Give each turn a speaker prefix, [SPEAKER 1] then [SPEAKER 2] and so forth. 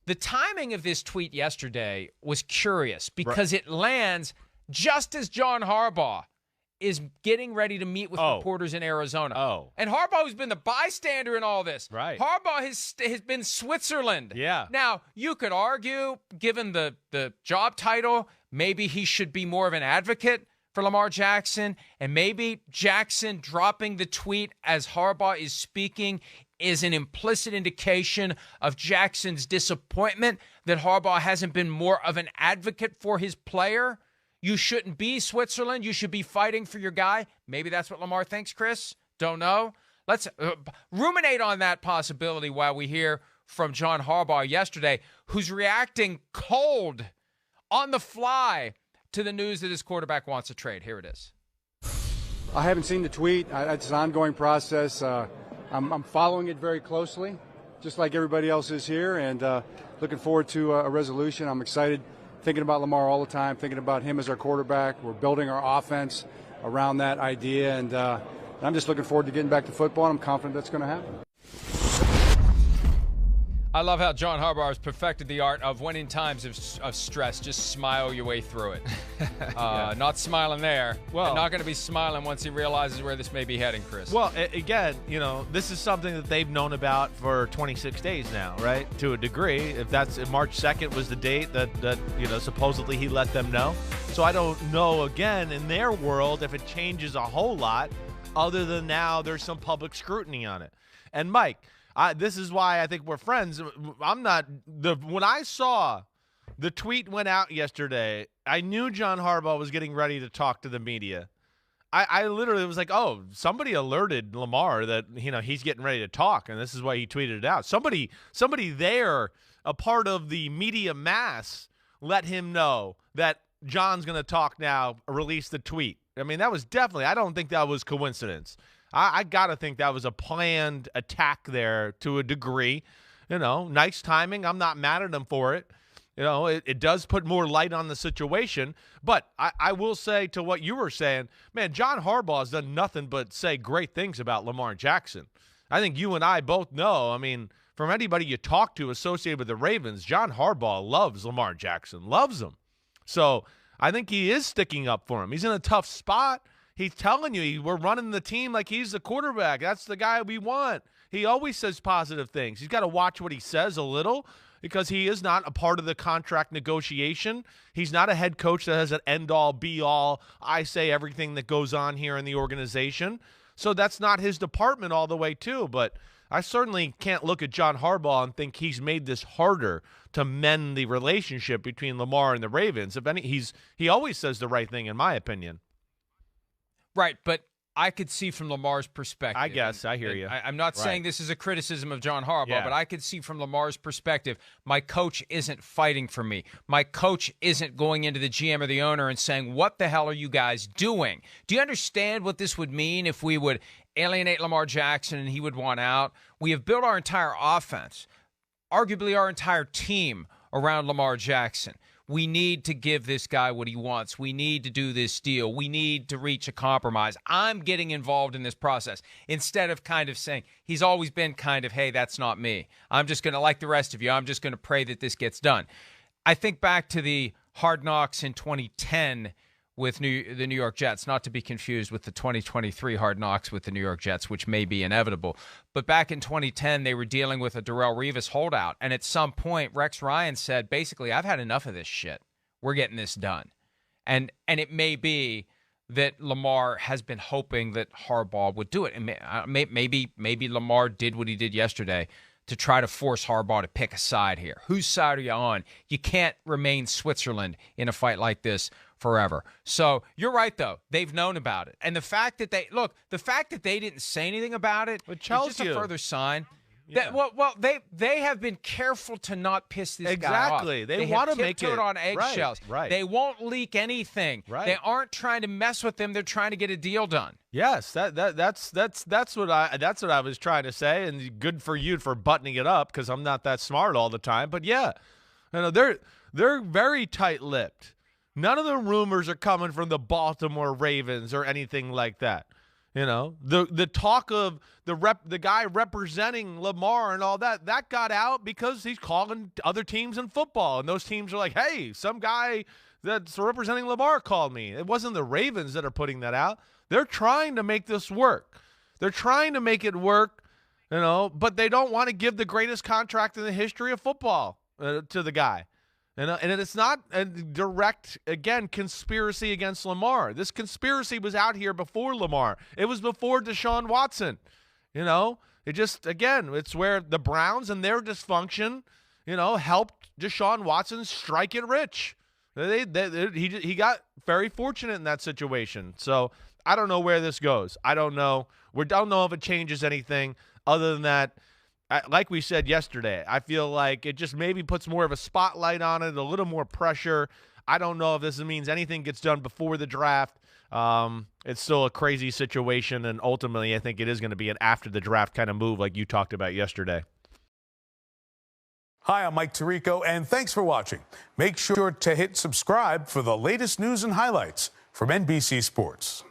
[SPEAKER 1] the timing of this tweet yesterday was curious because it lands just as John Harbaugh is getting ready to meet with reporters in Arizona. And Harbaugh, who's been the bystander in all this.
[SPEAKER 2] Right.
[SPEAKER 1] Harbaugh has been Switzerland.
[SPEAKER 2] Yeah.
[SPEAKER 1] Now, you could argue, given the job title, maybe he should be more of an advocate for Lamar Jackson, and maybe Jackson dropping the tweet as Harbaugh is speaking is an implicit indication of Jackson's disappointment that Harbaugh hasn't been more of an advocate for his player. You shouldn't be Switzerland. You should be fighting for your guy. Maybe that's what Lamar thinks, Chris. Don't know. Let's ruminate on that possibility while we hear from John Harbaugh yesterday, who's reacting cold on the fly to the news that his quarterback wants a trade. Here it is.
[SPEAKER 3] I haven't seen the tweet. It's an ongoing process. I'm following it very closely, just like everybody else is here, and looking forward to a resolution. I'm excited. Thinking about Lamar all the time, thinking about him as our quarterback. We're building our offense around that idea, and I'm just looking forward to getting back to football, and I'm confident that's going to happen.
[SPEAKER 1] I love how John Harbaugh has perfected the art of when in times of stress, just smile your way through it. Not smiling there. Well, and not going to be smiling once he realizes where this may be heading, Chris.
[SPEAKER 2] Well, again, this is something that they've known about for 26 days now, right? To a degree. If March 2nd was the date that supposedly he let them know. So I don't know, again, in their world, if it changes a whole lot, other than now there's some public scrutiny on it. And Mike, this is why I think we're friends. When I saw the tweet went out yesterday, I knew John Harbaugh was getting ready to talk to the media. I literally was like, oh, somebody alerted Lamar that he's getting ready to talk, and this is why he tweeted it out. Somebody there, a part of the media mass, let him know that John's going to talk now, release the tweet. I mean, that was definitely – I don't think that was coincidence. I got to think that was a planned attack there to a degree. Nice timing. I'm not mad at him for it. It does put more light on the situation. But I will say to what you were saying, man, John Harbaugh has done nothing but say great things about Lamar Jackson. I think you and I both know, from anybody you talk to associated with the Ravens, John Harbaugh loves Lamar Jackson, loves him. So I think he is sticking up for him. He's in a tough spot. He's telling you, we're running the team like he's the quarterback. That's the guy we want. He always says positive things. He's got to watch what he says a little because he is not a part of the contract negotiation. He's not a head coach that has an end-all, be-all, I say everything that goes on here in the organization. So that's not his department all the way, too. But I certainly can't look at John Harbaugh and think he's made this harder to mend the relationship between Lamar and the Ravens. If any, he always says the right thing, in my opinion.
[SPEAKER 1] Right, but I could see from Lamar's perspective.
[SPEAKER 2] I guess, I hear you.
[SPEAKER 1] I'm not saying this is a criticism of John Harbaugh, but I could see from Lamar's perspective, my coach isn't fighting for me. My coach isn't going into the GM or the owner and saying, what the hell are you guys doing? Do you understand what this would mean if we would alienate Lamar Jackson and he would want out? We have built our entire offense, arguably our entire team, around Lamar Jackson. We need to give this guy what he wants. We need to do this deal. We need to reach a compromise. I'm getting involved in this process instead of kind of saying, he's always been kind of, hey, that's not me. I'm just going to, like the rest of you, I'm just going to pray that this gets done. I think back to the Hard Knocks in 2010 with the New York Jets, not to be confused with the 2023 Hard Knocks with the New York Jets, which may be inevitable. But back in 2010, they were dealing with a Darrelle Revis holdout. And at some point, Rex Ryan said, basically, I've had enough of this shit. We're getting this done. And it may be that Lamar has been hoping that Harbaugh would do it. And maybe Lamar did what he did yesterday to try to force Harbaugh to pick a side here. Whose side are you on? You can't remain Switzerland in a fight like this forever. So you're right, though. They've known about it. And the fact that they didn't say anything about it is just a further sign.
[SPEAKER 2] Yeah.
[SPEAKER 1] They have been careful to not piss this guy off.
[SPEAKER 2] Exactly. They want to make it
[SPEAKER 1] on eggshells.
[SPEAKER 2] Right.
[SPEAKER 1] They won't leak anything.
[SPEAKER 2] Right.
[SPEAKER 1] They aren't trying to mess with them. They're trying to get a deal done.
[SPEAKER 2] Yes, that's what I was trying to say, and good for you for buttoning it up because I'm not that smart all the time. But yeah, they're very tight-lipped. None of the rumors are coming from the Baltimore Ravens or anything like that. You know, the talk of the guy representing Lamar and all that got out because he's calling other teams in football, and those teams are like, hey, some guy that's representing Lamar called me. It wasn't the Ravens that are putting that out. They're trying to make this work. They're trying to make it work, you know, but they don't want to give the greatest contract in the history of football to the guy. And it's not a direct, again, conspiracy against Lamar. This conspiracy was out here before Lamar. It was before Deshaun Watson. You know, it just, again, it's where the Browns and their dysfunction, you know, helped Deshaun Watson strike it rich. He got very fortunate in that situation. So I don't know where this goes. I don't know. We don't know if it changes anything other than that. Like we said yesterday, I feel like it just maybe puts more of a spotlight on it, a little more pressure. I don't know if this means anything gets done before the draft. It's still a crazy situation, and ultimately I think it is going to be an after-the-draft kind of move like you talked about yesterday.
[SPEAKER 4] Hi, I'm Mike Tirico, and thanks for watching. Make sure to hit subscribe for the latest news and highlights from NBC Sports.